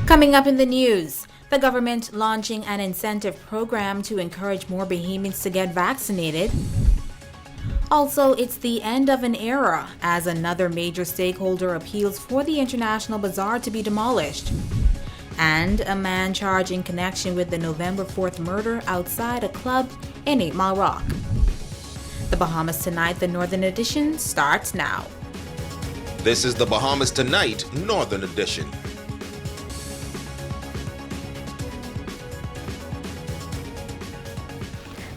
Coming up in the news, the government launching an incentive program to encourage more Bahamians to get vaccinated. Also, it's the end of an era as another major stakeholder appeals for the International Bazaar to be demolished. And a man charged in connection with the November 4th murder outside a club in 8 Mile Rock. The Bahamas Tonight, the Northern Edition, starts now. This is the Bahamas Tonight, Northern Edition.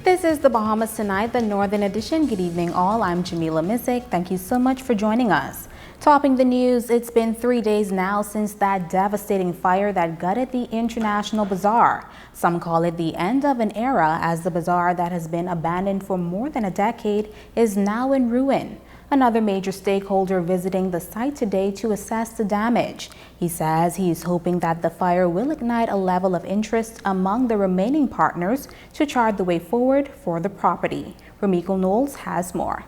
This is the Bahamas Tonight, the Northern Edition. Good evening all. I'm Jamila Mizik. Thank you so much for joining us. Topping the news, it's been 3 days now since that devastating fire that gutted the International Bazaar. Some call it the end of an era as the bazaar that has been abandoned for more than a decade is now in ruin. Another major stakeholder visiting the site today to assess the damage. He says he is hoping that the fire will ignite a level of interest among the remaining partners to chart the way forward for the property. Ramiko Knowles has more.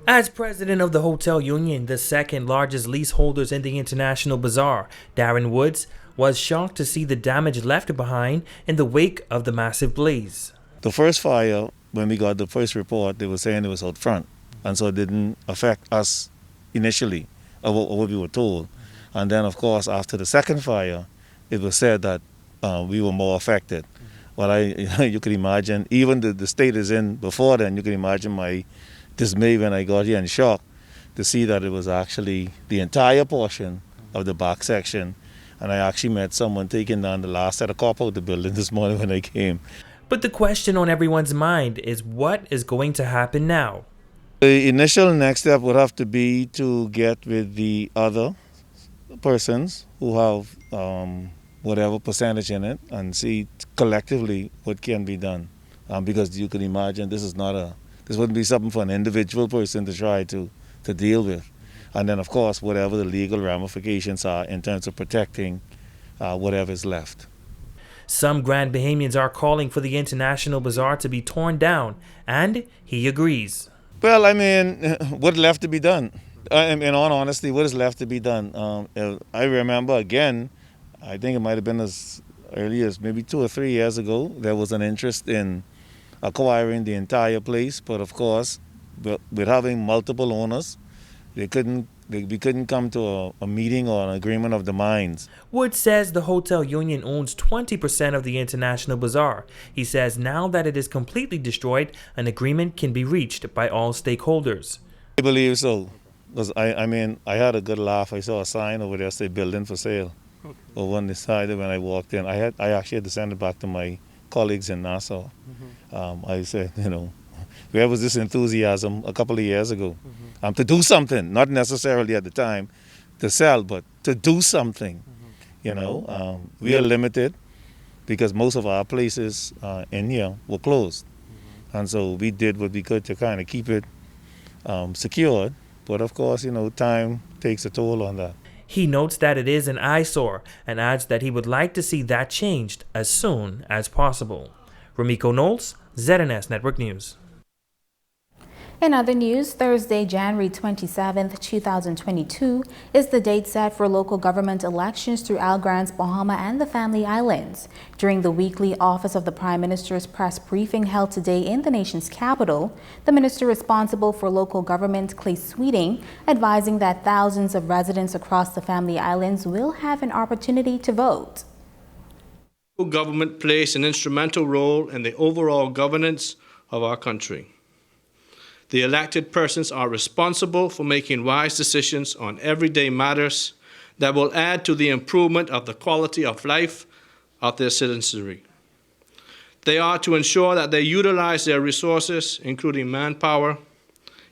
As president of the Hotel Union, the second largest leaseholders in the International Bazaar, Darren Woods was shocked to see the damage left behind in the wake of the massive blaze. The first fire, when we got the first report, they were saying it was out front. And so it didn't affect us initially, or what we were told. And then, of course, after the second fire, it was said that we were more affected. But you can imagine, even the state is in before then, you can imagine my dismay when I got here and shock to see that it was actually the entire portion of the back section. And I actually met someone taking down the last set of copper of the building this morning when I came. But the question on everyone's mind is what is going to happen now? The initial next step would have to be to get with the other persons who have whatever percentage in it and see collectively what can be done. Because you can imagine this wouldn't be something for an individual person to try to deal with. And then, of course, whatever the legal ramifications are in terms of protecting whatever is left. Some Grand Bahamians are calling for the International Bazaar to be torn down, and he agrees. Well, I mean, what's left to be done? In all honesty, what is left to be done? I remember, again, I think it might have been as early as maybe 2 or 3 years ago, there was an interest in acquiring the entire place. But of course, with having multiple owners, we couldn't come to a meeting or an agreement of the minds. Wood says the Hotel Union owns 20% of the International Bazaar. He says now that it is completely destroyed, an agreement can be reached by all stakeholders. I believe so. Because I mean, I had a good laugh. I saw a sign over there say building for sale. Over on the side when I walked in. I actually had to send it back to my colleagues in Nassau. I said, where was this enthusiasm a couple of years ago? To do something, not necessarily at the time to sell, but to do something. We are limited because most of our places in here were closed. And so we did what we could to kind of keep it secured. But of course, time takes a toll on that. He notes that it is an eyesore and adds that he would like to see that changed as soon as possible. Ramiko Knowles, ZNS Network News. In other news, Thursday, January 27, 2022 is the date set for local government elections throughout Grants, Bahamas and the Family Islands. During the weekly Office of the Prime Minister's press briefing held today in the nation's capital, the minister responsible for local government, Clay Sweeting, advising that thousands of residents across the Family Islands will have an opportunity to vote. Local government plays an instrumental role in the overall governance of our country. The elected persons are responsible for making wise decisions on everyday matters that will add to the improvement of the quality of life of their citizenry. They are to ensure that they utilize their resources, including manpower,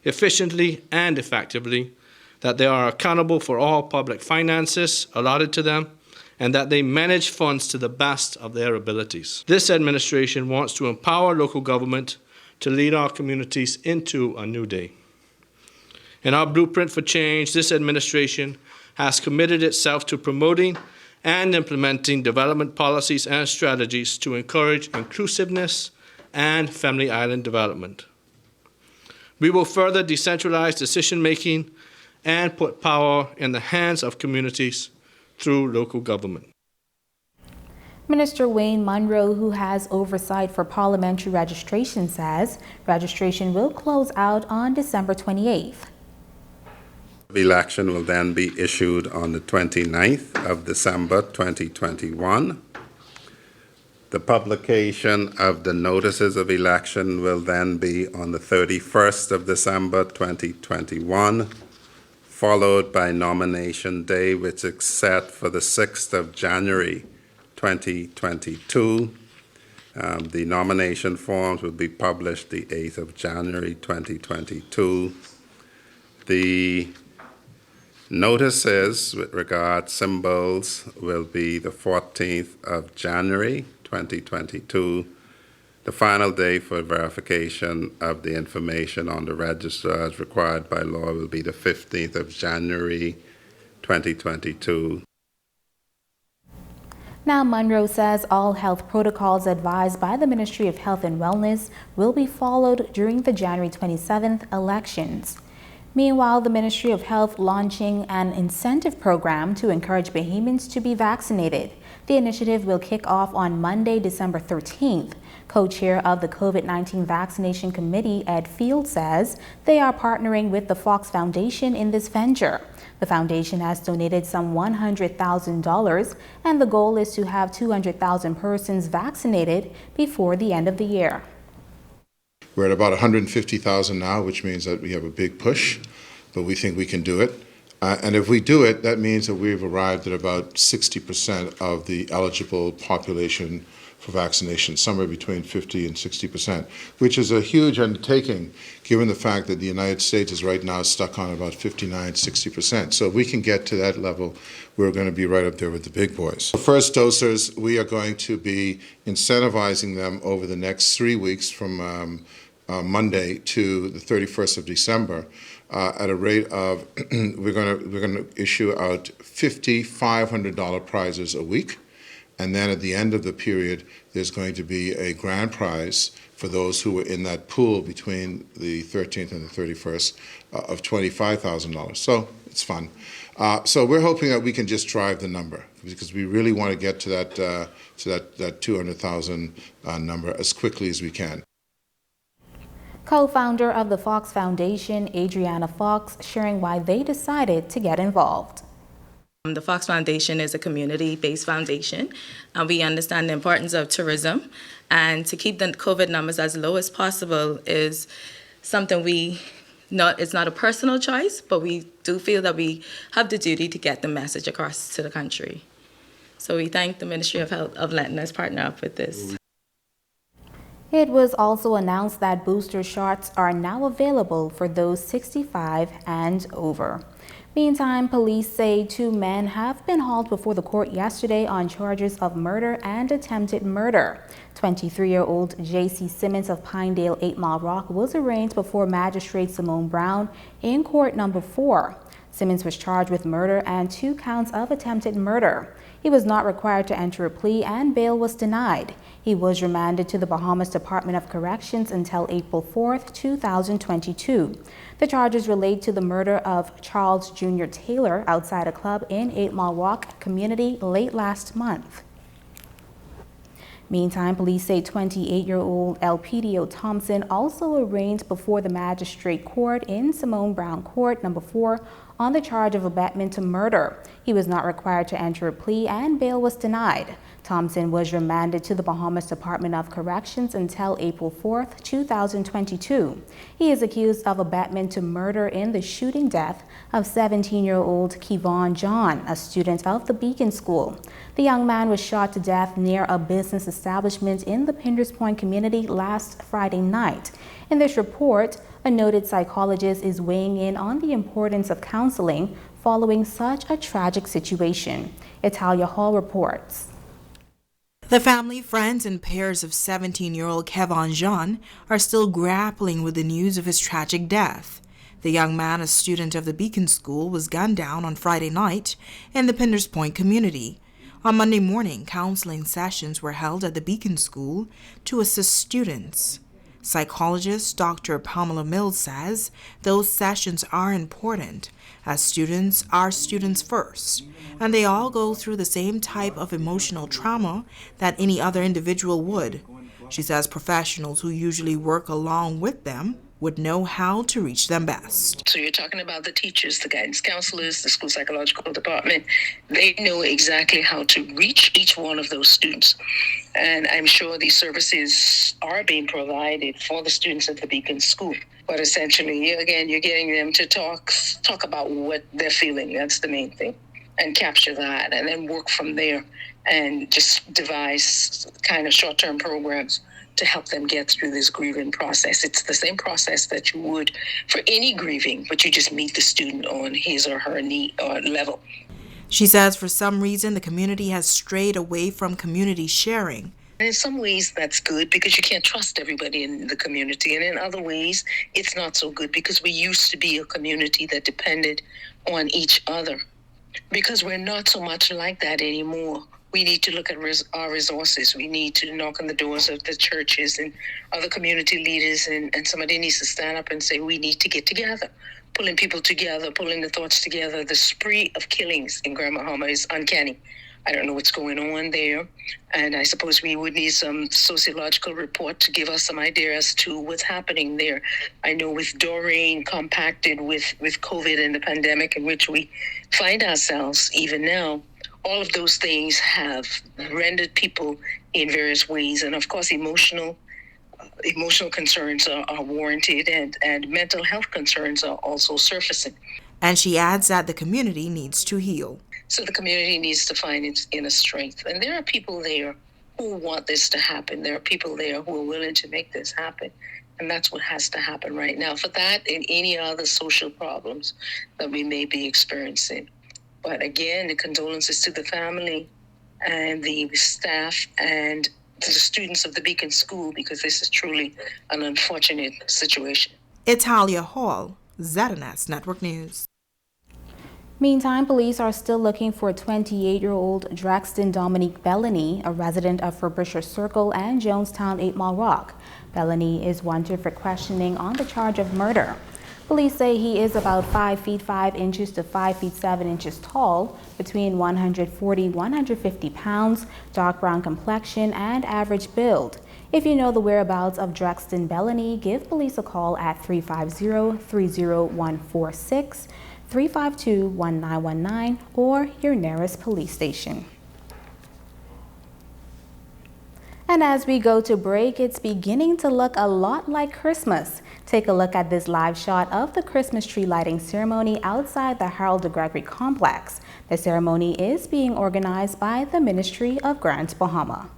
efficiently and effectively, that they are accountable for all public finances allotted to them, and that they manage funds to the best of their abilities. This administration wants to empower local government to lead our communities into a new day. In our blueprint for change, this administration has committed itself to promoting and implementing development policies and strategies to encourage inclusiveness and Family Island development. We will further decentralize decision-making and put power in the hands of communities through local government. Minister Wayne Munro, who has oversight for parliamentary registration, says registration will close out on December 28th. The election will then be issued on the 29th of December 2021. The publication of the notices of election will then be on the 31st of December 2021, followed by nomination day, which is set for the 6th of January 2022. The nomination forms will be published the 8th of January 2022. The notices with regard symbols will be the 14th of January 2022. The final day for verification of the information on the register as required by law will be the 15th of January 2022. Now, Munro says all health protocols advised by the Ministry of Health and Wellness will be followed during the January 27th elections. Meanwhile, the Ministry of Health launching an incentive program to encourage Bahamians to be vaccinated. The initiative will kick off on Monday, December 13th. Co-chair of the COVID-19 Vaccination Committee, Ed Field, says they are partnering with the Fox Foundation in this venture. The foundation has donated some $100,000, and the goal is to have 200,000 persons vaccinated before the end of the year. We're at about 150,000 now, which means that we have a big push, but we think we can do it. And if we do it, that means that we've arrived at about 60% of the eligible population for vaccination, somewhere between 50 and 60%, which is a huge undertaking given the fact that the United States is right now stuck on about 59, 60%. So if we can get to that level, we're going to be right up there with the big boys. For first dosers, we are going to be incentivizing them over the next 3 weeks from Monday to the 31st of December at a rate of, we're going to issue out 50 $500 prizes a week. And then at the end of the period, there's going to be a grand prize for those who were in that pool between the 13th and the 31st of $25,000. So it's fun. So we're hoping that we can just drive the number because we really want to get to that 200,000 number as quickly as we can. Co-founder of the Fox Foundation, Adriana Fox, sharing why they decided to get involved. The Fox Foundation is a community-based foundation, and we understand the importance of tourism, and to keep the COVID numbers as low as possible is something it's not a personal choice, but we do feel that we have the duty to get the message across to the country. So we thank the Ministry of Health of letting us partner up with this. It was also announced that booster shots are now available for those 65 and over. Meantime, police say 2 men have been hauled before the court yesterday on charges of murder and attempted murder. 23-year-old J.C. Simmons of Pinedale 8 Mile Rock was arraigned before Magistrate Simone Brown in court number 4. Simmons was charged with murder and 2 counts of attempted murder. He was not required to enter a plea and bail was denied. He was remanded to the Bahamas Department of Corrections until April 4, 2022. The charges relate to the murder of Charles Jr. Taylor outside a club in 8 Mile Rock community late last month. Meantime, police say 28-year-old Elpidio Thompson also arraigned before the magistrate court in Simone Brown Court number 4 on the charge of abetment to murder. He was not required to enter a plea and bail was denied. Thompson was remanded to the Bahamas Department of Corrections until April 4, 2022. He is accused of abetment to murder in the shooting death of 17-year-old Kevon John, a student of the Beacon School. The young man was shot to death near a business establishment in the Pinders Point community last Friday night. In this report, a noted psychologist is weighing in on the importance of counseling following such a tragic situation. Italia Hall reports. The family, friends, and peers of 17-year-old Kevon John are still grappling with the news of his tragic death. The young man, a student of the Beacon School, was gunned down on Friday night in the Pinders Point community. On Monday morning, counseling sessions were held at the Beacon School to assist students. Psychologist Dr. Pamela Mills says those sessions are important, as students are students first, and they all go through the same type of emotional trauma that any other individual would. She says professionals who usually work along with them would know how to reach them best. So you're talking about the teachers, the guidance counselors, the school psychological department. They know exactly how to reach each one of those students. And I'm sure these services are being provided for the students at the Beacon School. But essentially, again, you're getting them to talk about what they're feeling. That's the main thing. And capture that and then work from there and just devise kind of short-term programs to help them get through this grieving process. It's the same process that you would for any grieving, but you just meet the student on his or her need or level. She says for some reason the community has strayed away from community sharing. And in some ways that's good because you can't trust everybody in the community. And in other ways, it's not so good because we used to be a community that depended on each other. Because we're not so much like that anymore. We need to look at our resources. We need to knock on the doors of the churches and other community leaders, and somebody needs to stand up and say, we need to get together. Pulling people together, pulling the thoughts together. The spree of killings in Grand Bahama is uncanny. I don't know what's going on there. And I suppose we would need some sociological report to give us some idea as to what's happening there. I know with Doreen compacted with COVID and the pandemic in which we find ourselves even now, all of those things have rendered people in various ways. And of course, emotional concerns are warranted and mental health concerns are also surfacing. And she adds that the community needs to heal. So the community needs to find its inner strength. And there are people there who want this to happen. There are people there who are willing to make this happen. And that's what has to happen right now for that and any other social problems that we may be experiencing. But again, the condolences to the family and the staff and to the students of the Beacon School, because this is truly an unfortunate situation. Italia Hall, ZNS Network News. Meantime, police are still looking for 28-year-old Draxton Dominique Bellany, a resident of Frobisher Circle and Jonestown 8 Mile Rock. Bellany is wanted for questioning on the charge of murder. Police say he is about 5 feet 5 inches to 5 feet 7 inches tall, between 140 and 150 pounds, dark brown complexion, and average build. If you know the whereabouts of Draxton Bellany, give police a call at 350-30146, 352-1919, or your nearest police station. And as we go to break, it's beginning to look a lot like Christmas. Take a look at this live shot of the Christmas tree lighting ceremony outside the Harold de Gregory complex. The ceremony is being organized by the Ministry of Grants Bahama.